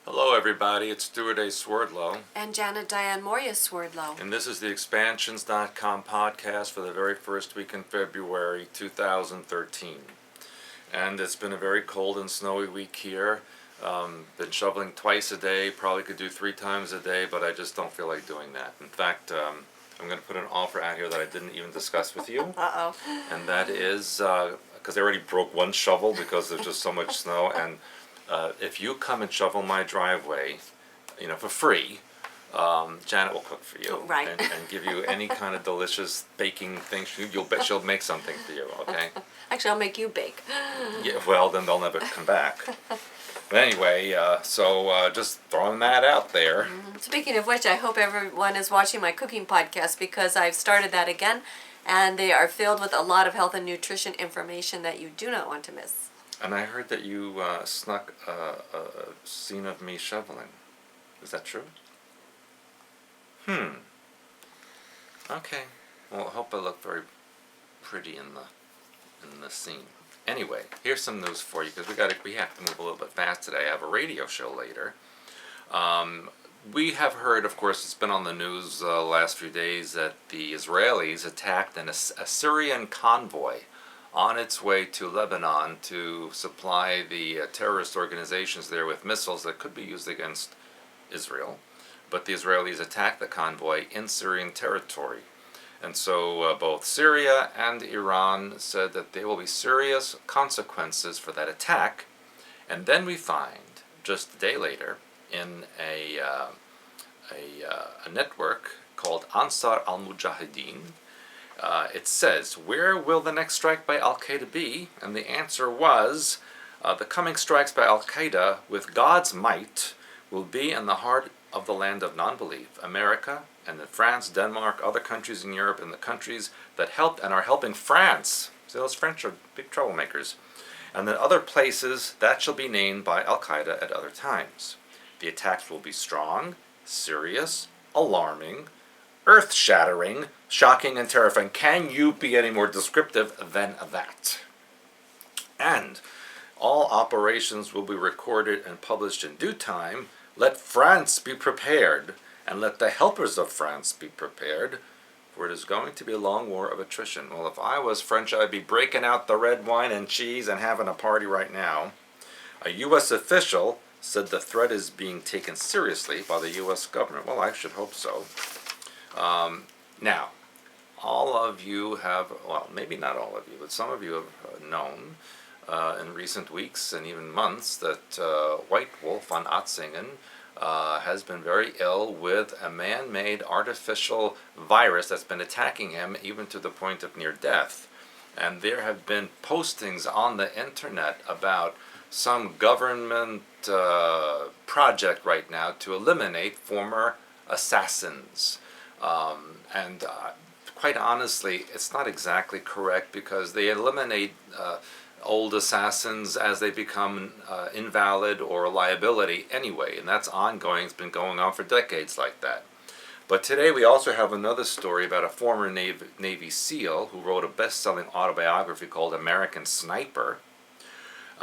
Hello everybody, it's Stuart A. Swerdlow. And Janet Diane Moria Swerdlow. And this is the Expansions.com podcast for the very first week in February 2013. And it's been a very cold and snowy week here. Been shoveling twice a day, probably could do 3 times a day, but I just don't feel like doing that. In fact, I'm going to put an offer out here that I didn't even discuss with you. Uh-oh. And that is, because I already broke one shovel because there's just so much snow, and if you come and shovel my driveway, for free, Janet will cook for you, Right. and give you any kind of delicious baking thing. You'll bet she'll make something for you. Okay. Actually, I'll make you bake. Yeah. Well, then they'll never come back. But anyway, so just throwing that out there. Speaking of which, I hope everyone is watching my cooking podcast because I've started that again, and they are filled with a lot of health and nutrition information that you do not want to miss. And I heard that you snuck a scene of me shoveling. Is that true? Okay. Well, I hope I look very pretty in the scene. Anyway, here's some news for you because we have to move a little bit fast today. I have a radio show later. We have heard, of course, it's been on the news the last few days that the Israelis attacked a Syrian convoy on its way to Lebanon to supply the terrorist organizations there with missiles that could be used against Israel. But the Israelis attacked the convoy in Syrian territory. And so both Syria and Iran said that there will be serious consequences for that attack. And then we find, just a day later, in a network called Ansar al-Mujahideen, it says, where will the next strike by Al-Qaeda be? And the answer was, the coming strikes by Al-Qaeda with God's might will be in the heart of the land of non-belief, America, and then France, Denmark, other countries in Europe, and the countries that helped and are helping France. So those French are big troublemakers. And then other places that shall be named by Al-Qaeda at other times. The attacks will be strong, serious, alarming, earth-shattering, shocking, and terrifying. Can you be any more descriptive than that? And all operations will be recorded and published in due time. Let France be prepared, and let the helpers of France be prepared, for it is going to be a long war of attrition. Well, if I was French, I'd be breaking out the red wine and cheese and having a party right now. A U.S. official said the threat is being taken seriously by the U.S. government. Well, I should hope so. Now, all of you have, well, maybe not all of you, but some of you have known in recent weeks and even months that White Wolf von Otzingen has been very ill with a man-made artificial virus that's been attacking him even to the point of near death. And there have been postings on the internet about some government project right now to eliminate former assassins. And quite honestly, it's not exactly correct because they eliminate old assassins as they become invalid or a liability anyway, and that's ongoing. It's been going on for decades like that. But today we also have another story about a former Navy SEAL who wrote a best-selling autobiography called American Sniper.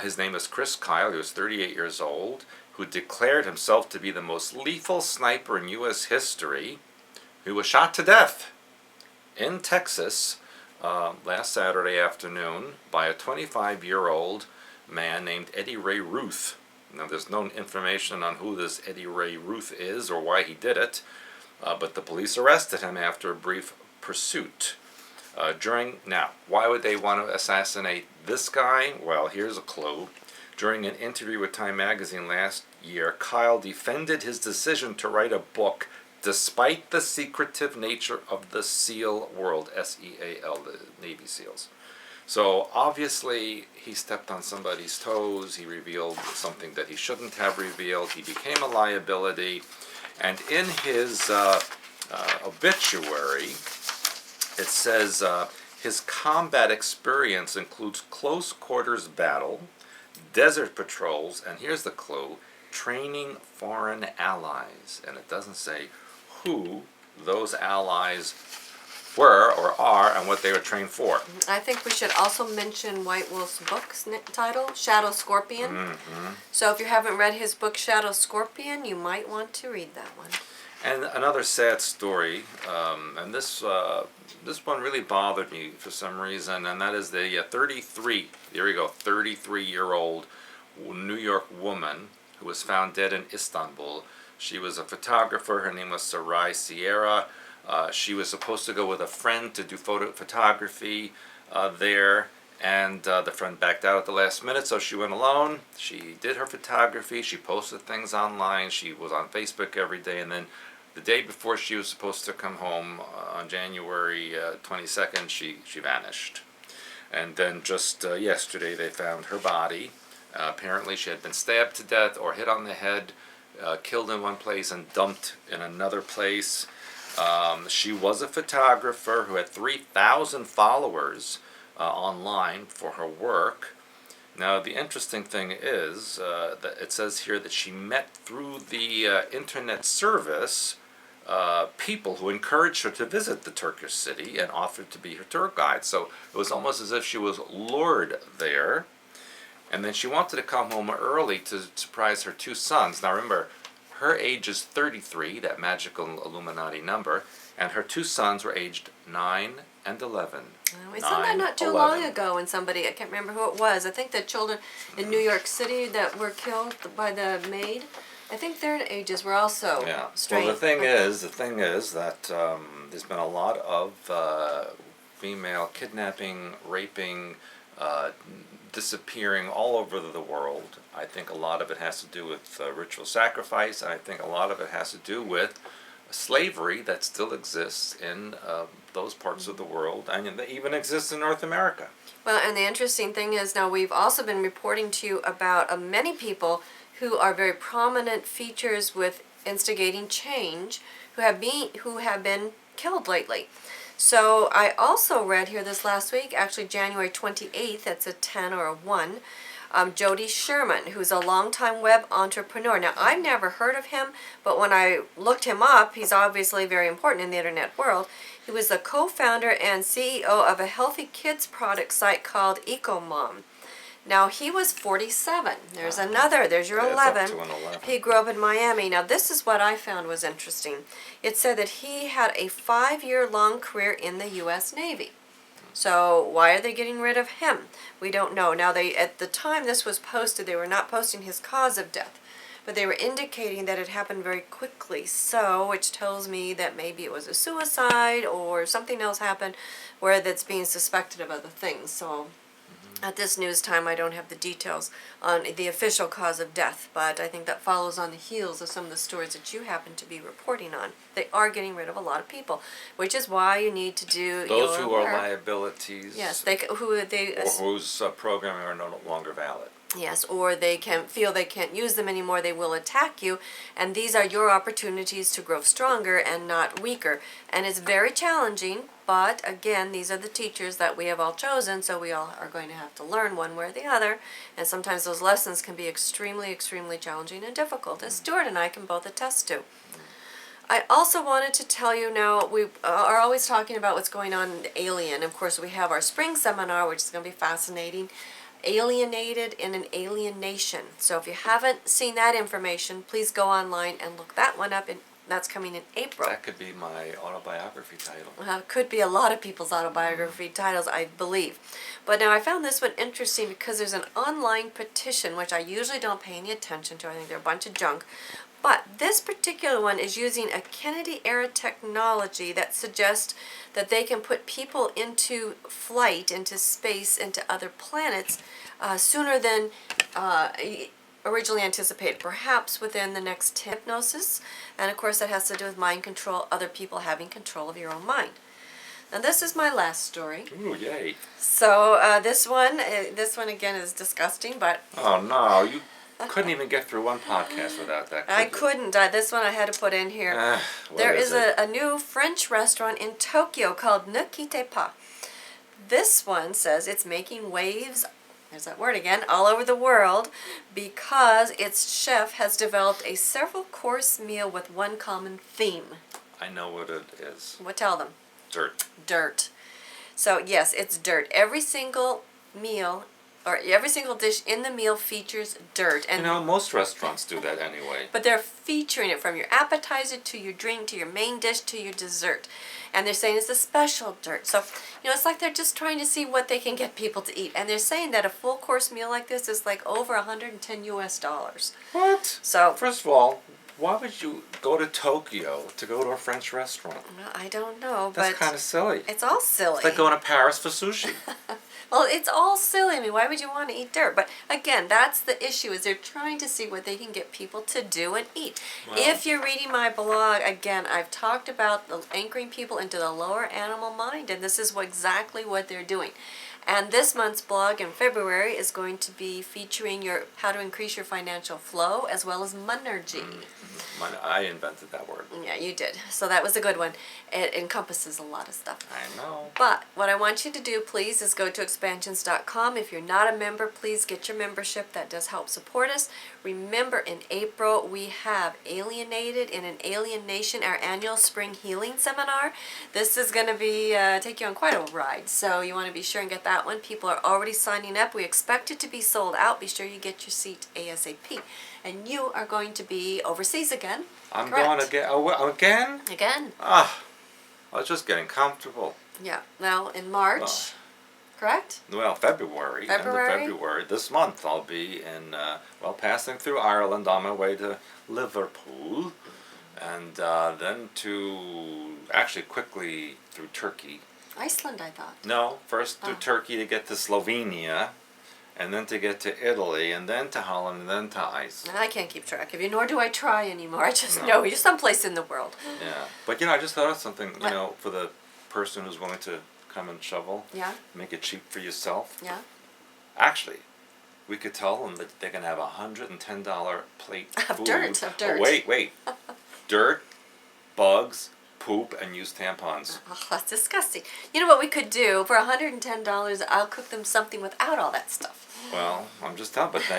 His name is Chris Kyle. He was 38 years old, who declared himself to be the most lethal sniper in U.S. history, who was shot to death in Texas last Saturday afternoon by a 25-year-old man named Eddie Ray Ruth. Now, there's no information on who this Eddie Ray Ruth is or why he did it, but the police arrested him after a brief pursuit. Now, why would they want to assassinate this guy? Well, here's a clue. During an interview with Time magazine last year, Kyle defended his decision to write a book despite the secretive nature of the SEAL world, S-E-A-L, the Navy SEALs. So obviously he stepped on somebody's toes, he revealed something that he shouldn't have revealed, he became a liability, and in his obituary it says his combat experience includes close quarters battle, desert patrols, and here's the clue, training foreign allies. And it doesn't say who those allies were or are and what they were trained for. I think we should also mention White Wolf's book's title, Shadow Scorpion. So if you haven't read his book, Shadow Scorpion, you might want to read that one. And another sad story, and this one really bothered me for some reason, and that is the 33-year-old New York woman who was found dead in Istanbul. She was a photographer. Her name was Sarai Sierra. She was supposed to go with a friend to do photography there, and the friend backed out at the last minute, so she went alone. She did her photography. She posted things online. She was on Facebook every day, and then the day before she was supposed to come home on January 22nd, she vanished. And then just yesterday they found her body. Apparently she had been stabbed to death or hit on the head, killed in one place and dumped in another place. She was a photographer who had 3,000 followers online for her work. Now the interesting thing is that it says here that she met through the internet service people who encouraged her to visit the Turkish city and offered to be her tour guide. So it was almost as if she was lured there. And then she wanted to come home early to surprise her two sons. Now remember, her age is 33, that magical Illuminati number, and her two sons were aged 9 and 11. We saw that not too long ago when somebody, I can't remember who it was, I think the children in New York City that were killed by the maid, I think their ages were also strange. Well, the thing is that there's been a lot of female kidnapping, raping, disappearing all over the world. I think a lot of it has to do with ritual sacrifice. I think a lot of it has to do with slavery that still exists in those parts of the world, and that even exists in North America. Well, and the interesting thing is now we've also been reporting to you about many people who are very prominent features with instigating change who have been killed lately. So I also read here this last week, actually January 28th, that's a 10 or a 1, Jody Sherman, who's a longtime web entrepreneur. Now, I've never heard of him, but when I looked him up, he's obviously very important in the internet world. He was the co-founder and CEO of a healthy kids product site called EcoMom. Now, he was 47. There's another. There's your 11. Up to an 11. He grew up in Miami. Now, this is what I found was interesting. It said that he had a 5-year-long career in the U.S. Navy. So, why are they getting rid of him? We don't know. Now, at the time this was posted, they were not posting his cause of death, but they were indicating that it happened very quickly. So, which tells me that maybe it was a suicide or something else happened where that's being suspected of other things. So, at this news time, I don't have the details on the official cause of death, but I think that follows on the heels of some of the stories that you happen to be reporting on. They are getting rid of a lot of people, which is why you need to do those your who are work. liabilities. Yes, or whose programming are no longer valid. Yes, or they can feel they can't use them anymore, they will attack you, and these are your opportunities to grow stronger and not weaker. And it's very challenging, but again, these are the teachers that we have all chosen, so we all are going to have to learn one way or the other, and sometimes those lessons can be extremely, extremely challenging and difficult, as Stuart and I can both attest to. I also wanted to tell you now, we are always talking about what's going on in Alien. Of course, we have our spring seminar, which is going to be fascinating. Alienated in an Alien Nation. So if you haven't seen that information, please go online and look that one up. And that's coming in April. That could be my autobiography title. It could be a lot of people's autobiography titles, I believe. But now I found this one interesting because there's an online petition, which I usually don't pay any attention to. I think they're a bunch of junk. But this particular one is using a Kennedy-era technology that suggests that they can put people into flight, into space, into other planets sooner than originally anticipated, perhaps within the next 10 hypnosis. And of course that has to do with mind control, other people having control of your own mind. Now this is my last story. Ooh, yay. So this one again is disgusting, but... Oh no, you couldn't even get through one podcast without that. I couldn't. This one I had to put in here. There is a new French restaurant in Tokyo called Ne Quittez Pas. This one says it's making waves, there's that word again, all over the world because its chef has developed a several-course meal with one common theme. I know what it is. Well, tell them. Dirt. Dirt. So yes, it's dirt. Every single meal or every single dish in the meal features dirt. And Most restaurants do that anyway. but they're featuring it from your appetizer to your drink to your main dish to your dessert. And they're saying it's a special dirt. So, it's like they're just trying to see what they can get people to eat. And they're saying that a full course meal like this is like over $110. What? So, First of all, why would you go to Tokyo to go to a French restaurant? well, I don't know, That's but kind of silly. it's all silly. It's like going to Paris for sushi. Well, it's all silly. I mean, why would you want to eat dirt? But again, that's the issue, is they're trying to see what they can get people to do and eat. Well, If you're reading my blog, again, I've talked about anchoring people into the lower animal mind, and this is exactly what they're doing. And this month's blog in February is going to be featuring how to increase your financial flow as well as monergy. I invented that word. Yeah, you did. So that was a good one. It encompasses a lot of stuff. I know. But what I want you to do, please, is go to expansions.com. If you're not a member, please get your membership. That does help support us. Remember, in April, we have Alienated in an Alien Nation, our annual spring healing seminar. This is going to be take you on quite a ride, so you want to be sure and get that one. People are already signing up. We expect it to be sold out. Be sure you get your seat ASAP. And you are going to be overseas again. I'm correct? going again. Oh, again? Again. I was just getting comfortable. Yeah. Now, in March, correct? Well, February. End of February. This month I'll be in, passing through Ireland on my way to Liverpool. And then actually quickly through Turkey. Iceland, I thought. No, first through Turkey to get to Slovenia. And then to get to Italy, and then to Holland, and then to Iceland. I can't keep track of you, nor do I try anymore. I just know you're someplace in the world. Yeah. But, I just thought of something, for the person who's willing to come and shovel. Yeah. Make it cheap for yourself. Yeah. Actually, we could tell them that they can have $110 plate Of food. dirt. Oh, wait. Dirt, bugs, poop, and used tampons. Oh, that's disgusting. You know what we could do? For $110, I'll cook them something without all that stuff. Well, I'm just telling, but now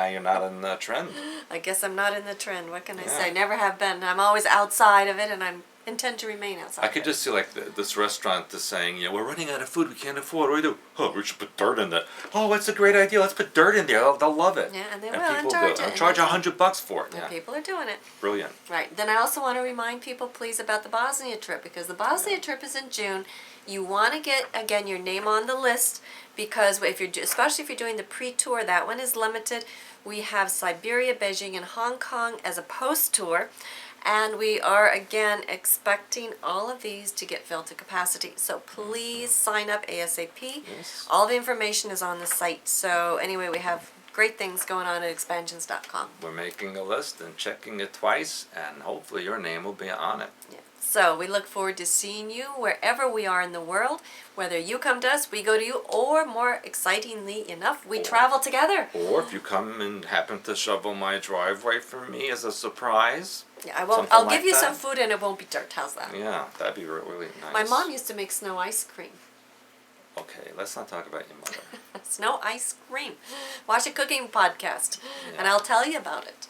you're not in the trend. I guess I'm not in the trend. What can I Yeah. say? Never have been. I'm always outside of it, and I intend to remain outside. I could just see this restaurant is saying, we're running out of food, we can't afford. What do we do? Oh, we should put dirt in that. Oh, it's a great idea. Let's put dirt in there. They'll love it. Yeah, and they will. People Charge do. it. And charge $100 for it. And Yeah, people are doing it. brilliant. Right. Then I also want to remind people, please, about the Bosnia trip, because the Bosnia trip is in June. You want to get, again, your name on the list, because especially if you're doing the pre-tour, that one is limited. We have Siberia, Beijing, and Hong Kong as a post-tour. And we are, again, expecting all of these to get filled to capacity. So please sign up ASAP. Yes. All the information is on the site. So anyway, we have great things going on at expansions.com. We're making a list and checking it twice, and hopefully your name will be on it. Yeah. So we look forward to seeing you wherever we are in the world. Whether you come to us, we go to you, or more excitingly enough, we travel together. Or if you come and happen to shovel my driveway for me as a surprise. Yeah, I won't. Something I'll like give you that. some food, and it won't be dirt. How's that? Yeah, that'd be really nice. My mom used to make snow ice cream. Okay, let's not talk about your mother. Snow ice cream. Watch a cooking podcast, and Yeah. I'll tell you about it.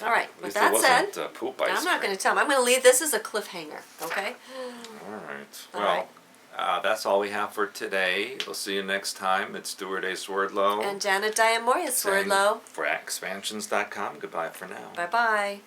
All right. At With least it that said, wasn't poop ice I'm not cream. going to tell them. I'm going to leave this as a cliffhanger. Okay. All right. All Well, right. that's all we have for today. We'll see you next time. It's Stuart A. Swerdlow. And Janet Diamoria saying Swerdlow. For expansions.com. Goodbye for now. Bye bye.